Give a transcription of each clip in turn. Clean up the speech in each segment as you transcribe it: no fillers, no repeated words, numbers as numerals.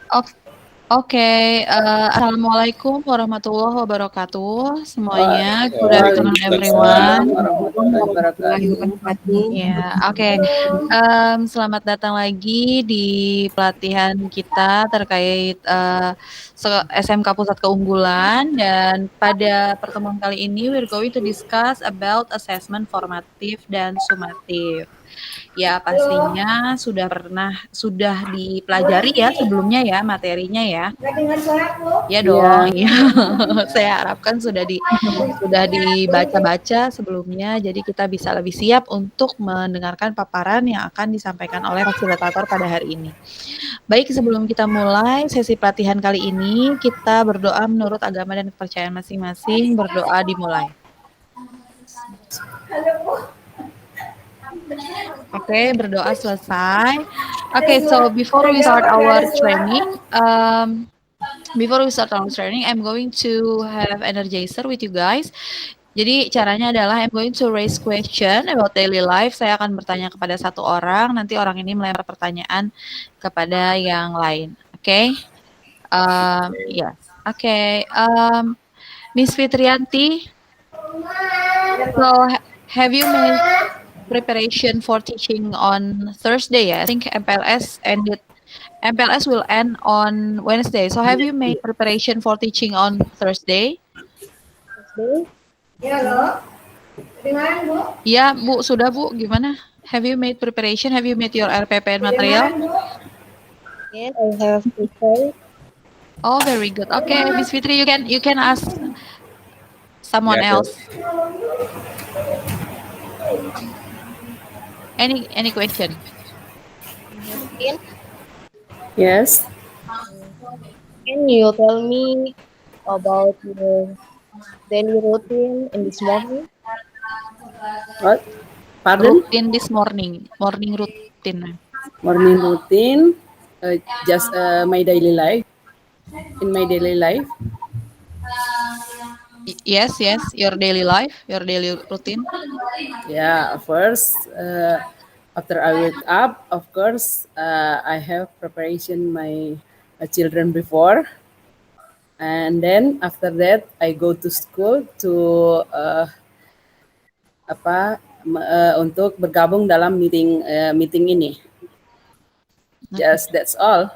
Ok oke, assalamualaikum warahmatullahi wabarakatuh semuanya. Good afternoon Waalaikumsalam everyone. warahmatullahi Warahmatullahi wabarakatuh. wabarakatuh. Ya, oke. Selamat datang lagi di pelatihan kita terkait, SMK Pusat Keunggulan dan pada pertemuan kali ini we're going to discuss about assessment formatif dan sumatif. Ya, pastinya sudah dipelajari ya sebelumnya ya materinya ya? Nggak dengar suaraku? Ya dong, Iya, iya. Saya harapkan sudah dibaca-baca sebelumnya, jadi kita bisa lebih siap untuk mendengarkan paparan yang akan disampaikan oleh fasilitator pada hari ini. Baik, sebelum kita mulai sesi pelatihan kali ini, kita berdoa menurut agama dan kepercayaan masing-masing. Berdoa dimulai. Halo, Bu. Oke, berdoa selesai. Ada Oke, so suara, before ada we start apa? Nggak our ada suara. training, I'm going to have energizer with you guys. Jadi caranya adalah I'm going to raise question about daily life. Saya akan bertanya kepada satu orang, nanti orang ini melempar pertanyaan kepada yang lain. Oke? Yes. Oke. Miss Fitrianti, so have you made preparation for teaching on Thursday? I think MPLS will end on Wednesday. So have you made preparation for teaching on Thursday? Ya, halo. Kedengaran, Bu? Ya, Bu, sudah Bu, gimana? Have you made preparation? Have you made your RPPN material? Kedengaran, Bu? Yes, I have prepared. Oh, very good. Okay, Miss Fitri, you can ask someone ya, else. Any question? yes. Can you tell me about your daily routine in this morning? What? Pardon? Routine this morning routine. Morning routine. Just my daily life. In my daily life. Yes, your daily life, your daily routine. Yeah, first, after I wake up, of course, I have preparation my children before, and then after that I go to school to untuk bergabung dalam meeting ini. Just that's all.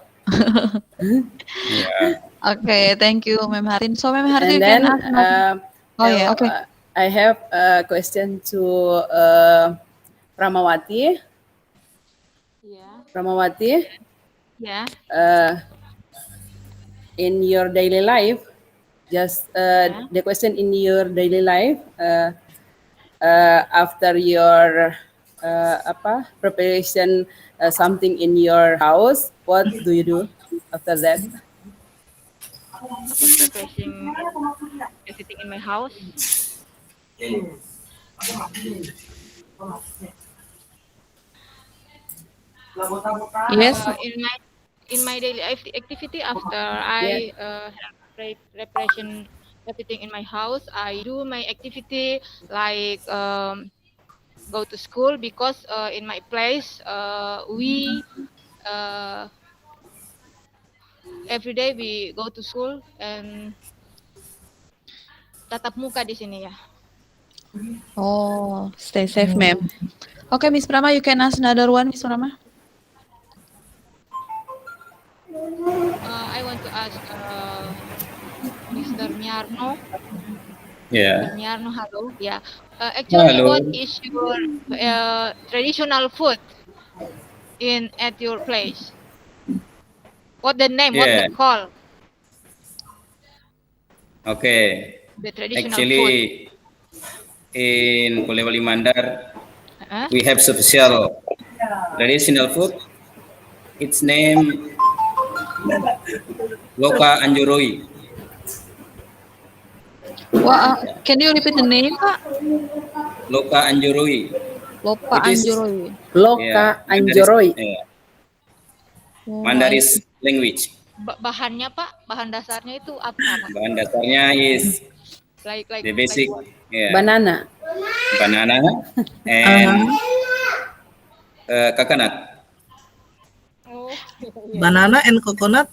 Okay, thank you, Mem Harin. So, Mem Harin, And you then can ask. Okay. I have a question to Pramawati. Yeah. Pramawati, Yeah. in your daily life, just the question in your daily life, after your preparation something in your house, what do you do after that? After preparing everything in my house. Yes. In my daily activity after I have preparation everything in my house, I do my activity like go to school because in my place we every day we go to school and tatap muka di sini ya. Oh, stay safe, ma'am. Okay, Miss Prama, you can ask another one, Miss Prama. I want to ask Mr. Miarno. Yeah. Mr. Miarno, hello. Yeah. Actually, Hello. what is your traditional food at your place? What the name? What the call? Okay. The traditional Actually, food. in Polewali Mandar, we have special traditional food. Its name Loka Anjuroi. Can you repeat the name, Pak? Loka Anjuroi. Loka Anjuroi. Loka Anjuroi. Mandarin language. Bahannya, Pak, bahan dasarnya itu apa, Pak? Bahan dasarnya is like the basic banana and coconut. Oh, Banana and coconut.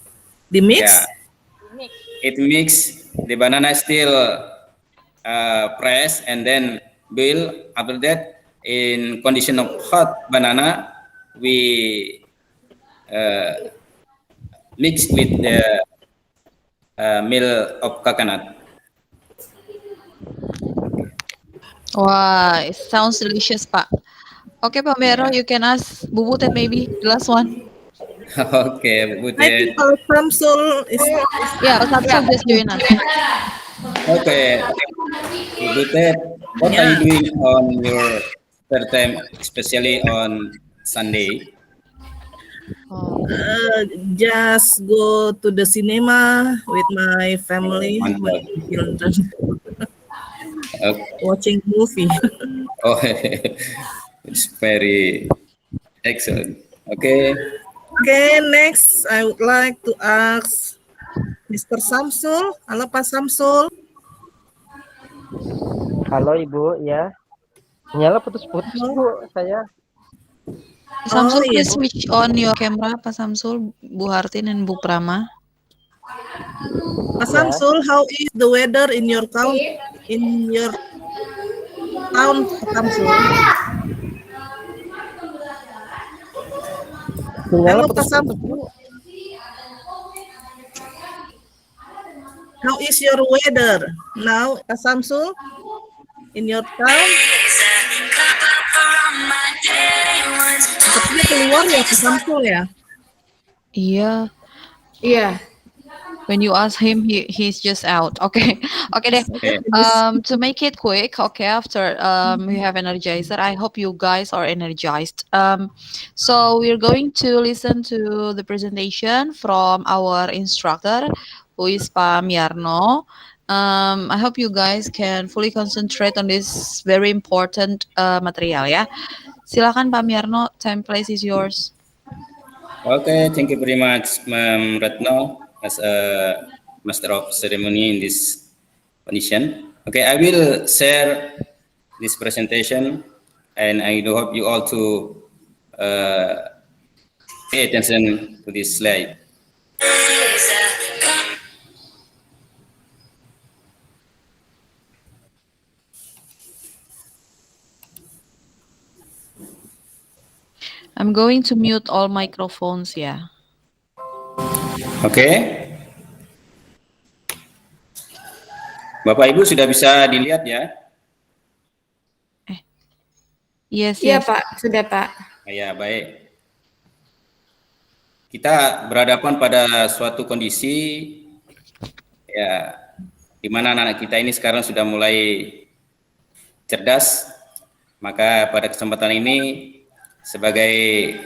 The mix? Yeah, it mix the banana still press and then boil. After that, in condition of hot banana, we mix with the milk of coconut. Wah, it sounds delicious, Pak. Okay, Pak Mero, you can ask Bu Butet maybe the last one. Okay, Bu I think Butet. Samsul is Yeah, Samsul just join us. Okay, Bu Butet, what are you doing on your spare time, especially on Sunday? just go to the cinema with my family, my Mantap. children, Okay. watching movie. Oh, it's very excellent. Okay. Okay, next I would like to ask Mr. Samsul. Halo Pak Samsul. Halo Ibu, ya. Nyala putus-putus Bu, saya. Samsul, iya. please switch on your camera, Pak Samsul, Bu Hartin, and Bu Prama. Pak Samsul, how is the weather in your town? Pak Samsul? Nyala Halo Pak putus-putus Samsul. Bu. How is your weather now, Pak Samsul? In your town? Sepertinya keluar ya Pak Samsul ya? Iya. Yeah. When you ask him, he's just out. Okay, okay deh. Okay. To make it quick, okay. After we have energizer, I hope you guys are energized. So we're going to listen to the presentation from our instructor, who is Pak Miarno. I hope you guys can fully concentrate on this very important material ya. Silakan Pak Miarno, time place is yours. Okay, thank you very much, Ma'am Retno, as a master of ceremony in this condition. Okay, I will share this presentation, and I do hope you all to pay attention to this slide. I'm going to mute all microphones ya. Oke. Bapak Ibu sudah bisa dilihat ya? Yes, Iya yes. Pak, sudah Pak. Ya, baik. Kita berhadapan pada suatu kondisi ya di mana anak-anak kita ini sekarang sudah mulai cerdas. Maka pada kesempatan ini sebagai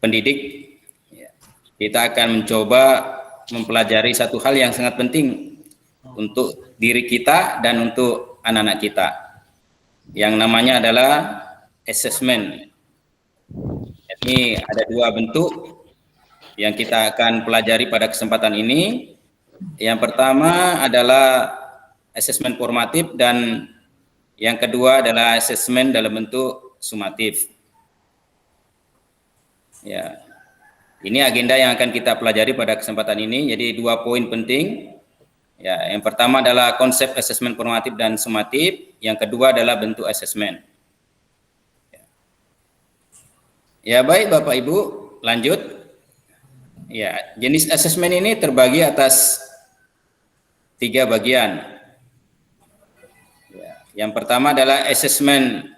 pendidik ya, kita akan mencoba mempelajari satu hal yang sangat penting untuk diri kita dan untuk anak-anak kita, yang namanya adalah assessment. Ini ada dua bentuk yang kita akan pelajari pada kesempatan ini. Yang pertama adalah assessment formatif dan yang kedua adalah assessment dalam bentuk sumatif. Ya, ini agenda yang akan kita pelajari pada kesempatan ini. Jadi dua poin penting. Ya, yang pertama adalah konsep assessment formatif dan sumatif. Yang kedua adalah bentuk assessment. Ya, baik Bapak Ibu, lanjut. Ya, jenis assessment ini terbagi atas 3 bagian. Ya, yang pertama adalah assessment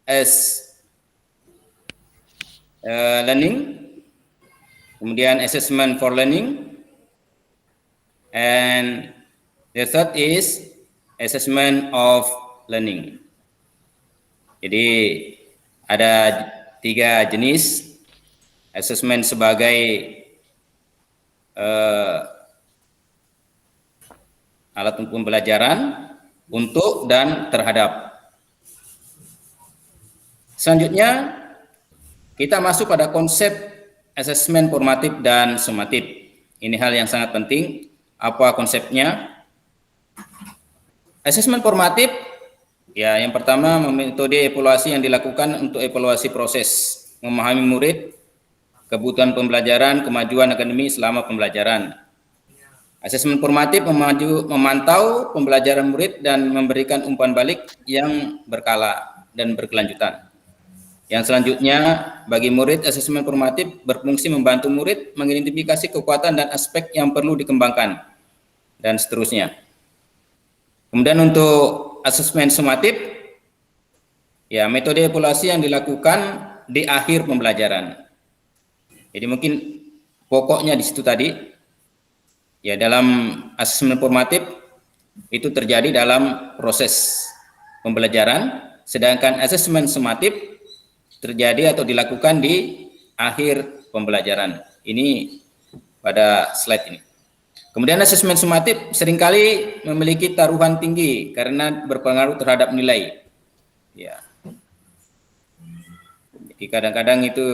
as learning, kemudian assessment for learning, and the third is assessment of learning. Jadi ada 3 jenis assessment sebagai alat pembelajaran, untuk dan terhadap. Selanjutnya kita masuk pada konsep asesmen formatif dan sumatif. Ini hal yang sangat penting. Apa konsepnya? Asesmen formatif, ya yang pertama metode evaluasi yang dilakukan untuk evaluasi proses memahami murid kebutuhan pembelajaran, kemajuan akademik selama pembelajaran. Asesmen formatif memantau pembelajaran murid dan memberikan umpan balik yang berkala dan berkelanjutan. Yang selanjutnya, bagi murid, asesmen formatif berfungsi membantu murid mengidentifikasi kekuatan dan aspek yang perlu dikembangkan, dan seterusnya. Kemudian untuk asesmen sumatif, ya metode evaluasi yang dilakukan di akhir pembelajaran. Jadi mungkin pokoknya di situ tadi, ya dalam asesmen formatif itu terjadi dalam proses pembelajaran, sedangkan asesmen sumatif terjadi atau dilakukan di akhir pembelajaran. Ini pada slide ini. Kemudian asesmen sumatif seringkali memiliki taruhan tinggi karena berpengaruh terhadap nilai. Ya. Jadi kadang-kadang itu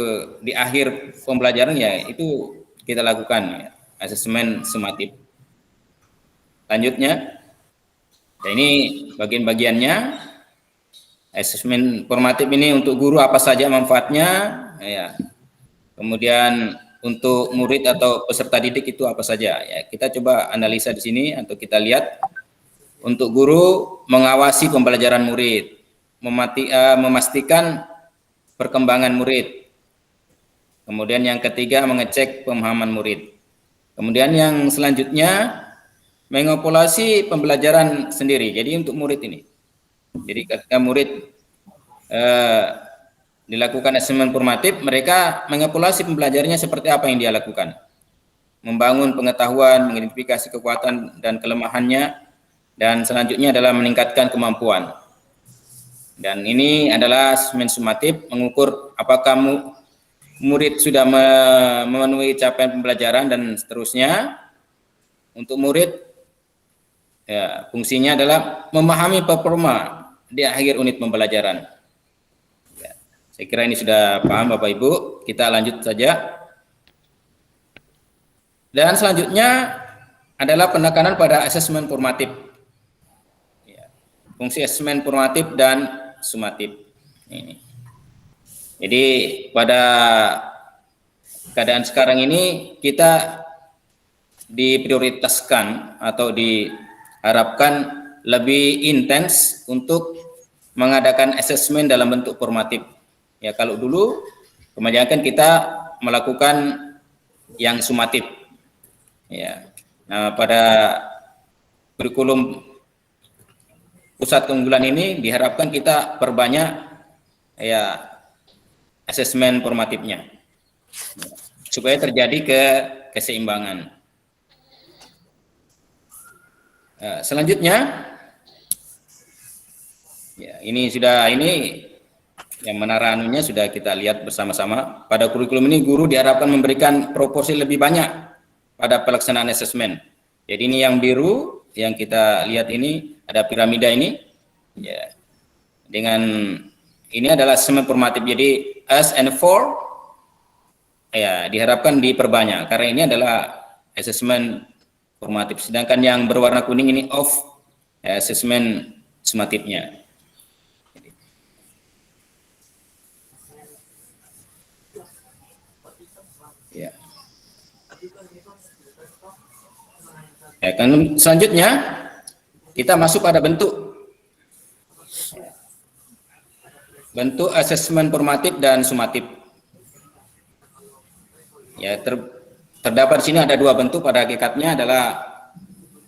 di akhir pembelajaran ya itu kita lakukan ya, asesmen sumatif. Lanjutnya, nah ini bagian-bagiannya. Asesmen formatif ini untuk guru apa saja manfaatnya, ya. Kemudian untuk murid atau peserta didik itu apa saja, ya. Kita coba analisa di sini atau kita lihat. Untuk guru mengawasi pembelajaran murid, memastikan perkembangan murid. Kemudian yang ketiga mengecek pemahaman murid. Kemudian yang selanjutnya mengevaluasi pembelajaran sendiri. Jadi untuk murid ini. Jadi ketika murid dilakukan asesmen formatif, mereka mengevaluasi pembelajarannya seperti apa yang dia lakukan. Membangun pengetahuan, mengidentifikasi kekuatan dan kelemahannya, dan selanjutnya adalah meningkatkan kemampuan. Dan ini adalah asesmen sumatif, mengukur apakah murid sudah memenuhi capaian pembelajaran dan seterusnya. Untuk murid, ya, fungsinya adalah memahami performa di akhir unit pembelajaran. Ya, saya kira ini sudah paham Bapak Ibu. Kita lanjut saja. Dan selanjutnya adalah penekanan pada asesmen formatif. Ya, fungsi asesmen formatif dan sumatif. Ini. Jadi pada keadaan sekarang ini kita diprioritaskan atau diharapkan lebih intens untuk mengadakan asesmen dalam bentuk formatif. Ya, kalau dulu kebanyakan kita melakukan yang sumatif. Ya. Nah, pada kurikulum pusat keunggulan ini diharapkan kita perbanyak ya asesmen formatifnya. Supaya terjadi keseimbangan. Selanjutnya, ya, ini yang menara anunya sudah kita lihat bersama-sama. Pada kurikulum ini guru diharapkan memberikan proporsi lebih banyak pada pelaksanaan asesmen. Jadi ini yang biru yang kita lihat ini ada piramida ini. Ya. Dengan ini adalah asesmen formatif. Jadi S and 4 ya diharapkan diperbanyak karena ini adalah asesmen formatif. Sedangkan yang berwarna kuning ini off, ya, asesmen sumatifnya. Ya. Ya, kan selanjutnya kita masuk pada bentuk asesmen formatif dan sumatif. Ya, terdapat di sini ada dua bentuk. Pada hakikatnya adalah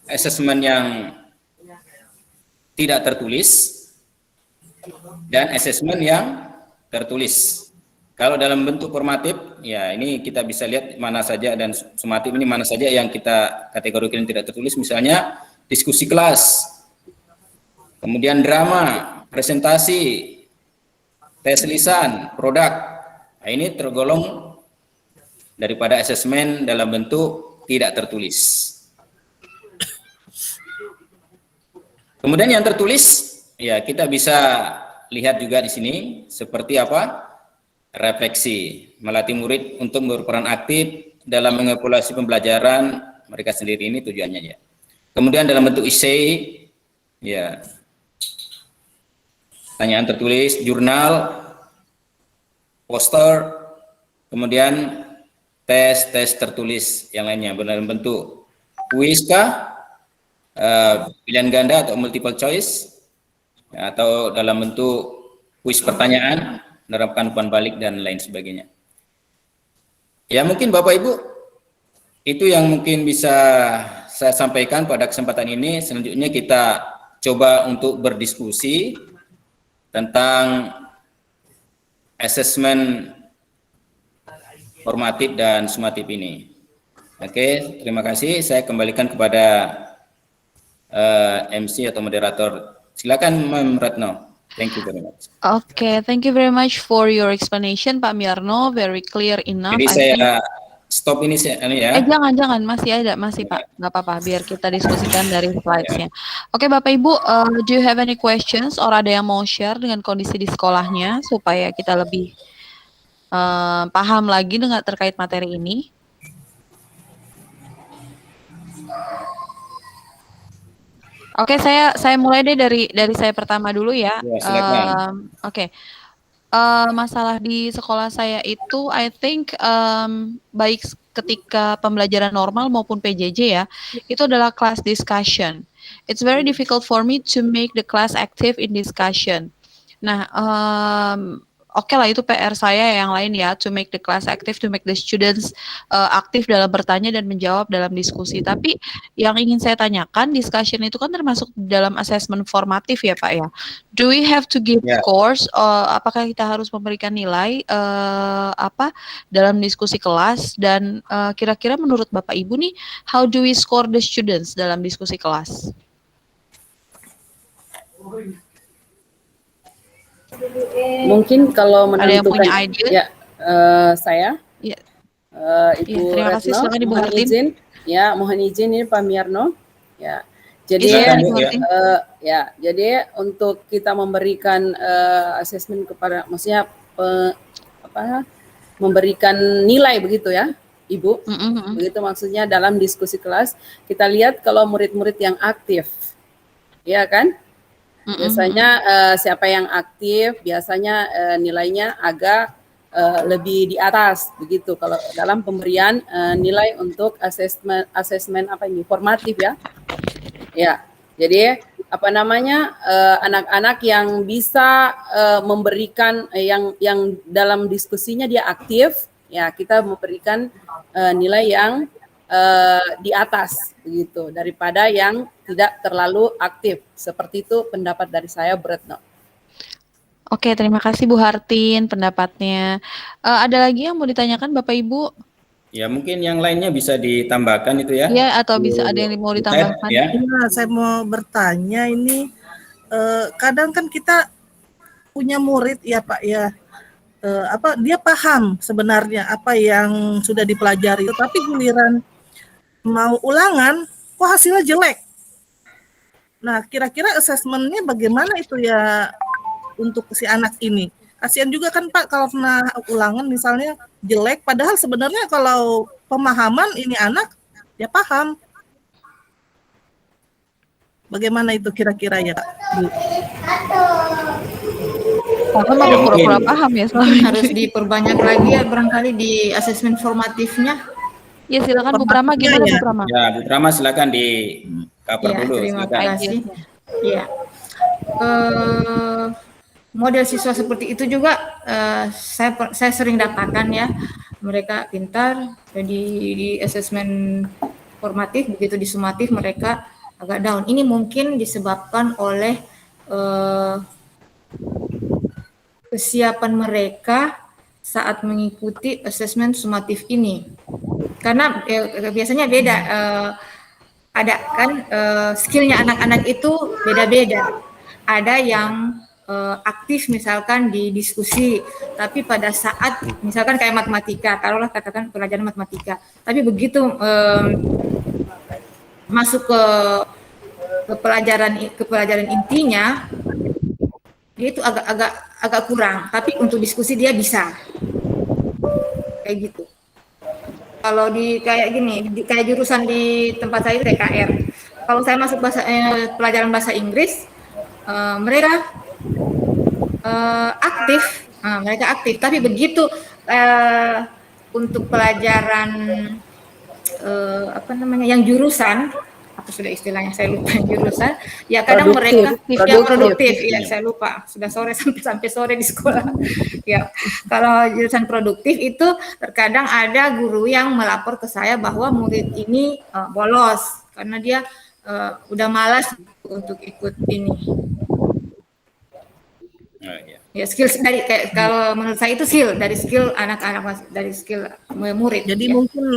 asesmen yang tidak tertulis dan asesmen yang tertulis. Kalau dalam bentuk formatif, ya ini kita bisa lihat mana saja, dan sumatif ini mana saja yang kita kategorikan tidak tertulis, misalnya diskusi kelas, kemudian drama, presentasi, tes lisan, produk. Nah, ini tergolong daripada asesmen dalam bentuk tidak tertulis. Kemudian yang tertulis, ya kita bisa lihat juga di sini seperti apa? Refleksi, melatih murid untuk berperan aktif dalam mengevaluasi pembelajaran mereka sendiri, ini tujuannya ya. Kemudian dalam bentuk essay, ya tanyaan tertulis, jurnal, poster, kemudian tes tertulis yang lainnya dalam bentuk kuis kah, pilihan ganda atau multiple choice, atau dalam bentuk kuis pertanyaan, menerapkan umpan balik dan lain sebagainya. Ya mungkin Bapak Ibu itu yang mungkin bisa saya sampaikan pada kesempatan ini. Selanjutnya kita coba untuk berdiskusi tentang asesmen formatif dan sumatif ini. Oke, terima kasih. Saya kembalikan kepada MC atau moderator. Silakan Ma'am Retno. Thank you very much. Okay, thank you very much for your explanation, Pak Miarno. Very clear enough. Jadi saya stop ini ya. Jangan, masih Pak, nggak apa-apa, biar kita diskusikan dari slides-nya. Oke, Bapak Ibu, do you have any questions or ada yang mau share dengan kondisi di sekolahnya supaya kita lebih paham lagi dengan terkait materi ini? Oke, saya mulai deh dari saya pertama dulu ya. Ya, silakan. Oke. Masalah di sekolah saya itu I think baik ketika pembelajaran normal maupun PJJ ya, itu adalah class discussion. It's very difficult for me to make the class active in discussion. Nah, oke lah, itu PR saya yang lain ya, to make the class active, to make the students aktif dalam bertanya dan menjawab dalam diskusi. Tapi yang ingin saya tanyakan, discussion itu kan termasuk dalam assessment formatif ya Pak ya. Do we have to give scores? Apakah kita harus memberikan nilai dalam diskusi kelas? Dan kira-kira menurut Bapak Ibu nih, how do we score the students dalam diskusi kelas? Mungkin kalau menentukan, ada yang punya ide? Ya, saya. Ya. Ibu terima kasih, Retno, silakan Ibu mohon Hartin. izin. Ya, mohon izin ini Pak Miarno. Ya. Jadi jadi untuk kita memberikan asesmen kepada, maksudnya memberikan nilai begitu ya, Ibu. Begitu maksudnya dalam diskusi kelas, kita lihat kalau murid-murid yang aktif. Ya kan? Biasanya siapa yang aktif biasanya nilainya agak lebih di atas begitu kalau dalam pemberian nilai untuk asesmen formatif ya. Ya. Jadi anak-anak yang bisa memberikan yang dalam diskusinya dia aktif ya, kita memberikan nilai yang di atas begitu daripada yang tidak terlalu aktif. Seperti itu pendapat dari saya, Bu Retno. Oke, terima kasih Bu Hartin pendapatnya. Ada lagi yang mau ditanyakan Bapak Ibu? Ya, mungkin yang lainnya bisa ditambahkan itu ya. Ya, atau bisa ada yang mau ditambahkan? Ya. Nah, saya mau bertanya ini, kadang kan kita punya murid ya Pak ya, dia paham sebenarnya apa yang sudah dipelajari, tapi giliran mau ulangan, kok hasilnya jelek. Nah, kira-kira asesmennya bagaimana itu ya untuk si anak ini? Kasihan juga kan Pak kalau kena ulangan misalnya jelek, padahal sebenarnya kalau pemahaman ini anak, dia paham. Bagaimana itu kira-kira ya Pak? Paham atau pura-pura paham ya selama harus diperbanyak lagi ya barangkali di asesmen formatifnya. Ya, silakan Bu Prama, gimana Bu Prama? Ya, Bu Prama silakan di cover Ya, dulu. terima Silakan. kasih. Ya. Model siswa seperti itu juga saya sering dapatkan ya. Mereka pintar di asesmen formatif, begitu di sumatif mereka agak down. Ini mungkin disebabkan oleh kesiapan mereka saat mengikuti asesmen sumatif ini. Karena biasanya beda, ada kan skillnya anak-anak itu beda-beda. Ada yang aktif misalkan di diskusi, tapi pada saat misalkan kayak matematika, taruhlah katakan pelajaran matematika, tapi begitu masuk ke pelajaran intinya, dia itu agak kurang, tapi untuk diskusi dia bisa kayak gitu. Kalau di kayak gini, kayak jurusan di tempat saya TKR, kalau saya masuk pelajaran bahasa Inggris, mereka aktif, tapi begitu untuk pelajaran apa namanya yang jurusan apa sudah istilahnya saya lupa jurusan ya kadang mereka ya produktif ya saya lupa sudah sore sampai sore di sekolah ya kalau jurusan produktif itu terkadang ada guru yang melapor ke saya bahwa murid ini bolos karena dia udah malas untuk ikut ini. Ya skill dari kayak kalau menurut saya itu skill dari skill anak-anak dari skill murid. Jadi ya. mungkin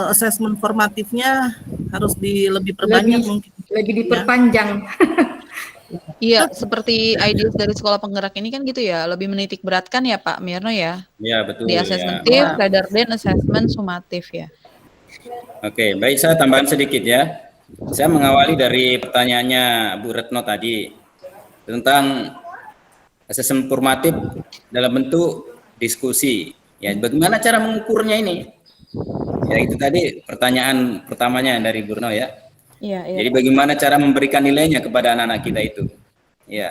asesmen formatifnya harus lebih perbanyak mungkin. Lebih diperpanjang. Iya, seperti ideas dari sekolah penggerak ini kan gitu ya, lebih menitik beratkan ya Pak Mirno ya. Ya, betul. Di assessmentif rather than assessment sumatif ya. Oke, baik, saya tambahan sedikit ya. Saya mengawali dari pertanyaannya Bu Retno tadi tentang asesmen formatif dalam bentuk diskusi. Ya, bagaimana cara mengukurnya ini? Ya, itu tadi pertanyaan pertamanya dari Bu Retno ya. Iya, iya. Jadi bagaimana cara memberikan nilainya kepada anak-anak kita itu? Ya,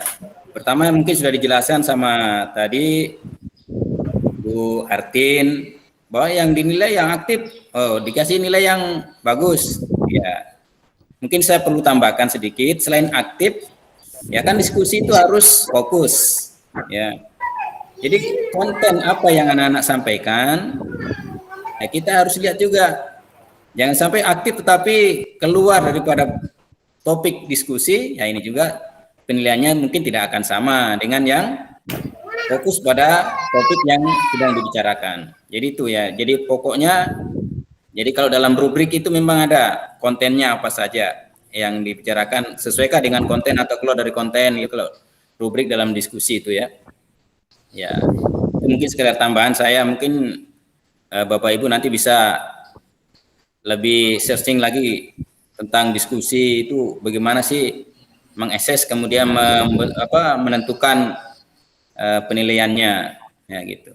pertama mungkin sudah dijelaskan sama tadi Bu Artin bahwa yang dinilai yang aktif, dikasih nilai yang bagus. Ya, mungkin saya perlu tambahkan sedikit, selain aktif, ya kan diskusi itu harus fokus. Ya, jadi konten apa yang anak-anak sampaikan, ya kita harus lihat juga. Jangan sampai aktif tetapi keluar daripada topik diskusi, ya ini juga penilaiannya mungkin tidak akan sama dengan yang fokus pada topik yang sedang dibicarakan. Jadi itu ya, jadi pokoknya, jadi kalau dalam rubrik itu memang ada kontennya apa saja yang dibicarakan, sesuaikan dengan konten atau keluar dari konten gitu loh. Rubrik dalam diskusi itu ya. Ya, itu mungkin sekedar tambahan saya, mungkin Bapak Ibu nanti bisa lebih searching lagi tentang diskusi itu bagaimana sih mengakses kemudian menentukan penilaiannya ya gitu.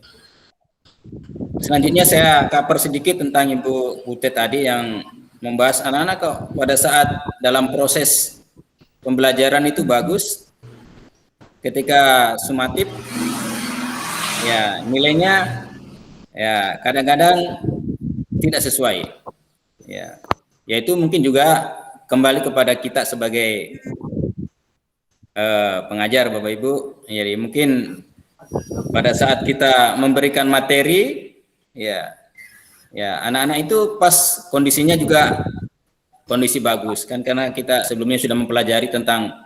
Selanjutnya saya cover sedikit tentang Ibu Butet tadi yang membahas anak-anak kok pada saat dalam proses pembelajaran itu bagus, ketika sumatif ya nilainya ya kadang-kadang tidak sesuai. Ya, yaitu mungkin juga kembali kepada kita sebagai pengajar Bapak Ibu. Jadi mungkin pada saat kita memberikan materi, ya anak-anak itu pas kondisinya juga kondisi bagus kan, karena kita sebelumnya sudah mempelajari tentang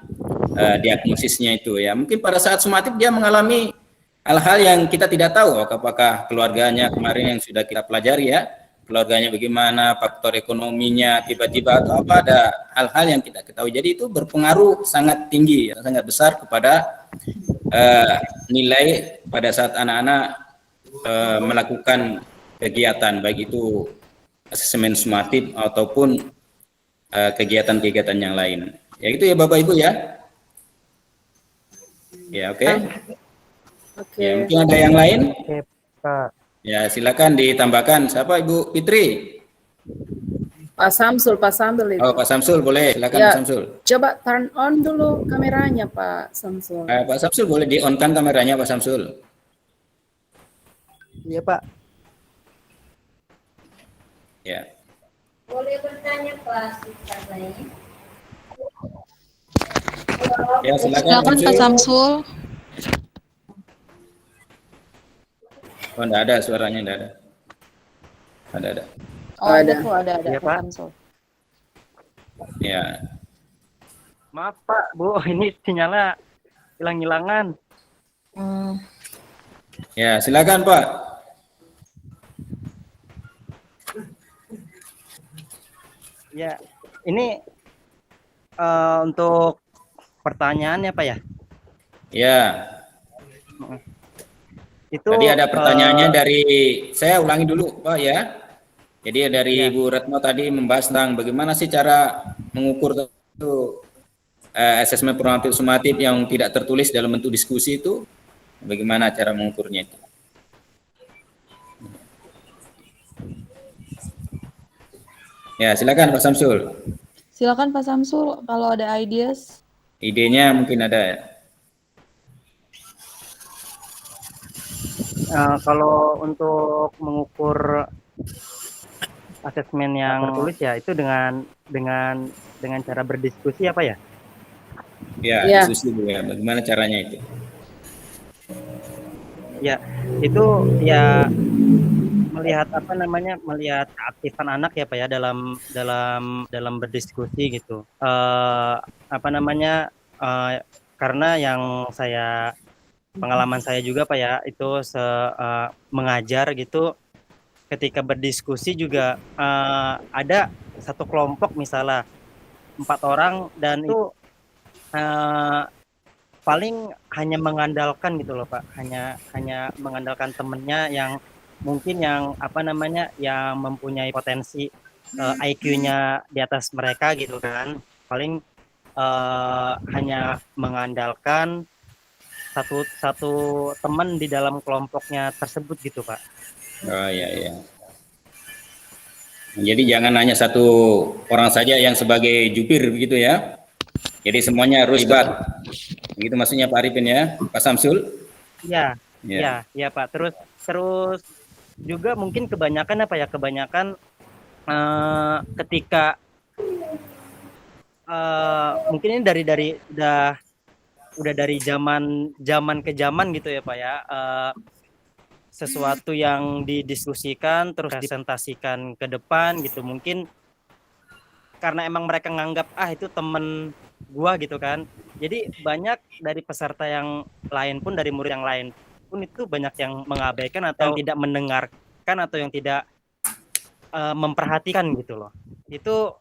diagnosisnya itu ya. Mungkin pada saat sumatif dia mengalami hal-hal yang kita tidak tahu, apakah keluarganya kemarin yang sudah kita pelajari ya, keluarganya bagaimana, faktor ekonominya tiba-tiba atau apa, ada hal-hal yang kita ketahui. Jadi itu berpengaruh sangat tinggi, sangat besar kepada nilai pada saat anak-anak melakukan kegiatan, baik itu asesmen sumatif ataupun kegiatan-kegiatan yang lain. Ya itu ya Bapak Ibu ya. Ya oke. Oke. Ya, mungkin ada yang lain? Oke, Pak. Ya silakan ditambahkan. Siapa Ibu Fitri? Pak Samsul itu. Oh Pak Samsul boleh, silakan Ya. Pak Samsul. Coba turn on dulu kameranya Pak Samsul. Pak Samsul boleh di-on-kan kameranya Pak Samsul. Iya, Pak. Ya. Boleh bertanya Pak Sukadai? Ya silakan Silakan Pak Samsul. Oh enggak ada suaranya, enggak ada. Ada. Oh ada tuh, ada Iya, Pak Pak. Samsul. Ya. Maaf, Pak, Bu, ini sinyalnya hilang-hilangan. Ya silakan Pak. Ya, ini untuk pertanyaannya, Pak ya. Ya. Itu Tadi ada pertanyaannya dari, saya ulangi dulu Pak ya. Jadi dari Ya. Ibu Retno tadi membahas tentang bagaimana sih cara mengukur itu asesmen formatif sumatif yang tidak tertulis dalam bentuk diskusi itu, bagaimana cara mengukurnya itu. Ya silakan Pak Samsul. Silakan Pak Samsul kalau ada ideas. Idenya mungkin ada ya. Kalau untuk mengukur asesmen yang tertulis ya itu dengan cara berdiskusi apa ya? Ya, Ya. diskusi Bu, ya. Bagaimana caranya itu? Ya, itu ya melihat melihat keaktifan anak ya Pak ya dalam berdiskusi gitu. Karena yang pengalaman saya juga Pak ya itu mengajar gitu, ketika berdiskusi juga ada satu kelompok misalnya 4 orang dan itu paling hanya mengandalkan gitu loh Pak, hanya mengandalkan temennya yang mungkin yang mempunyai potensi IQ-nya di atas mereka gitu kan, paling hanya mengandalkan satu teman di dalam kelompoknya tersebut gitu Pak. Oh iya. Jadi jangan hanya satu orang saja yang sebagai jubir begitu ya. Jadi semuanya harus terlibat. Begitu maksudnya Pak Arifin ya, Pak Samsul? Iya Pak. Terus juga mungkin kebanyakan ketika mungkin ini udah dari zaman ke zaman gitu ya Pak ya. Sesuatu yang didiskusikan terus dipresentasikan ke depan gitu, mungkin karena emang mereka nganggap itu temen gua gitu kan, jadi banyak dari peserta yang lain pun, dari murid yang lain pun itu banyak yang mengabaikan atau yang tidak mendengarkan atau yang tidak memperhatikan gitu loh. Itu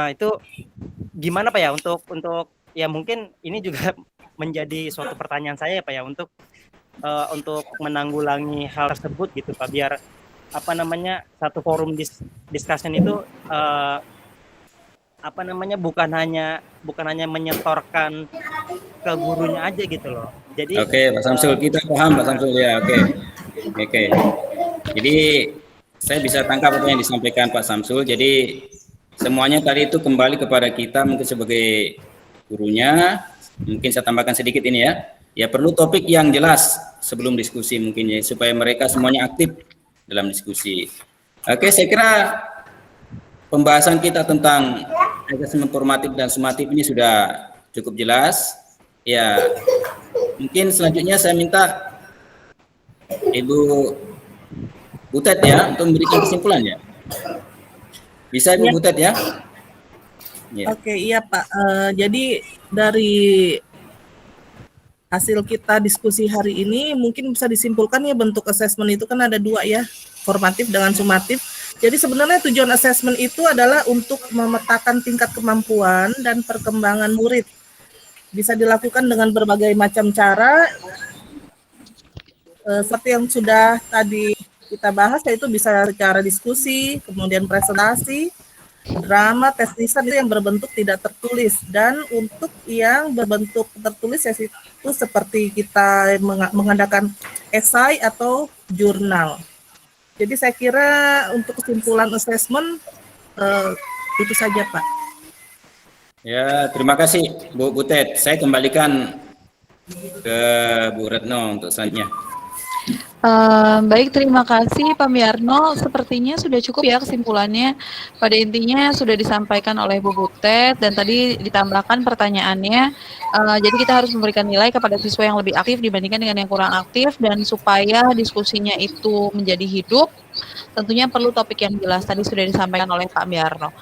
itu gimana Pak ya untuk ya mungkin ini juga menjadi suatu pertanyaan saya Pak ya untuk menanggulangi hal tersebut gitu Pak, biar satu forum discussion itu bukan hanya menyetorkan ke gurunya aja gitu loh. Jadi Pak Samsul, kita paham Pak Samsul ya. Oke. Jadi saya bisa tangkap apa yang disampaikan Pak Samsul. Jadi semuanya tadi itu kembali kepada kita mungkin sebagai gurunya. Mungkin saya tambahkan sedikit ini ya. Ya perlu topik yang jelas sebelum diskusi mungkin ya, supaya mereka semuanya aktif dalam diskusi. Oke, saya kira pembahasan kita tentang asesmen formatif dan sumatif ini sudah cukup jelas. Ya, mungkin selanjutnya saya minta Ibu Butet ya untuk memberikan kesimpulan ya. Bisa Ibu Butet ya? Oke, iya Pak. Jadi dari hasil kita diskusi hari ini mungkin bisa disimpulkan ya, bentuk asesmen itu kan ada 2 ya, formatif dengan sumatif. Jadi sebenarnya tujuan asesmen itu adalah untuk memetakan tingkat kemampuan dan perkembangan murid. Bisa dilakukan dengan berbagai macam cara, seperti yang sudah tadi kita bahas, yaitu bisa secara diskusi, kemudian presentasi, drama, tes lisan itu yang berbentuk tidak tertulis, dan untuk yang berbentuk tertulis ya itu seperti kita mengadakan esai atau jurnal. Jadi saya kira untuk kesimpulan asesmen itu saja Pak. Ya, terima kasih Bu Butet. Saya kembalikan ke Bu Retno untuk selanjutnya. Baik, terima kasih Pak Miarno. Sepertinya sudah cukup ya kesimpulannya. Pada intinya sudah disampaikan oleh Bu Butet dan tadi ditambahkan pertanyaannya. Jadi kita harus memberikan nilai kepada siswa yang lebih aktif dibandingkan dengan yang kurang aktif, dan supaya diskusinya itu menjadi hidup, tentunya perlu topik yang jelas. Tadi sudah disampaikan oleh Pak Miarno.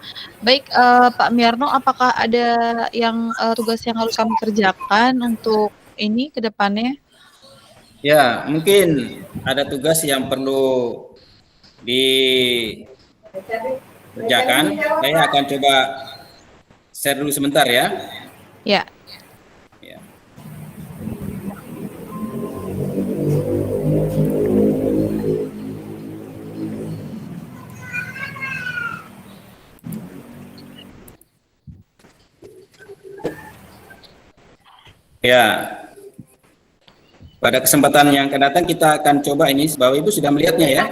Baik, Pak Miarno, apakah ada tugas yang harus kami kerjakan untuk ini ke depannya? Ya, mungkin ada tugas yang perlu dikerjakan. Saya akan coba share dulu sebentar ya. Ya. Ya. Pada kesempatan yang akan datang kita akan coba ini, Bapak Ibu sudah melihatnya ya?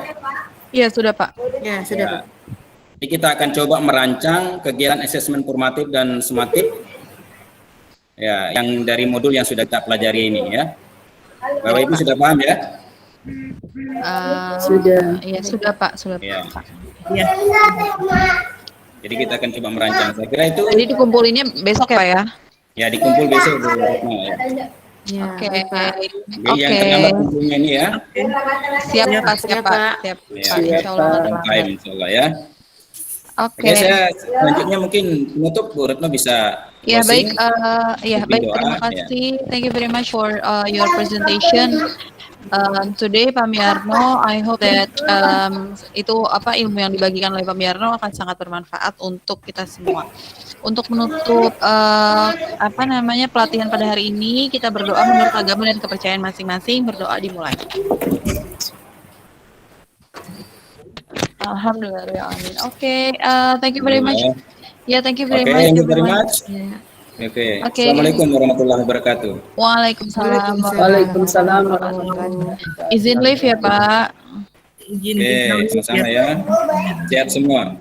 Iya, sudah Pak. Ya, sudah Pak. Jadi kita akan coba merancang kegiatan asesmen formatif dan sumatif ya, yang dari modul yang sudah kita pelajari ini ya. Bapak Ibu sudah paham ya? Sudah. Ya sudah Pak, sudah Ya. Pak. Ya. Jadi kita akan coba merancang. Saya kira itu Jadi dikumpulinnya besok ya Pak ya? ya dikumpul besok Bu Retno ya. Ya, Oke, baik, Pak. Jadi yang terlambat kumpulnya ini ya. Siap Pak, siap Siap, Pak, Pak. siap Ya, Pak, insya Allah nggak on terlambat. time insya Allah ya. Oke. Oke, saya selanjutnya mungkin penutup Bu Retno bisa Ya closing. baik, ya Pimpin baik. doa, Terima ya. kasih. Thank you very much for your presentation today, Pak Miarno. I hope that itu ilmu yang dibagikan oleh Pak Miarno akan sangat bermanfaat untuk kita semua. Untuk menutup pelatihan pada hari ini, kita berdoa menurut agama dan kepercayaan masing-masing. Berdoa dimulai. Alhamdulillah, ya amin. Oke, thank you very much. Ya, thank you very Oke, much. thank you very everyone. much. Ya. Oke. Oke. Assalamualaikum warahmatullahi wabarakatuh. Waalaikumsalam. Waalaikumsalam warahmatullahi wabarakatuh. Izin live ya Pak. Izin Oke, kita sama-sama ya. Sehat semua.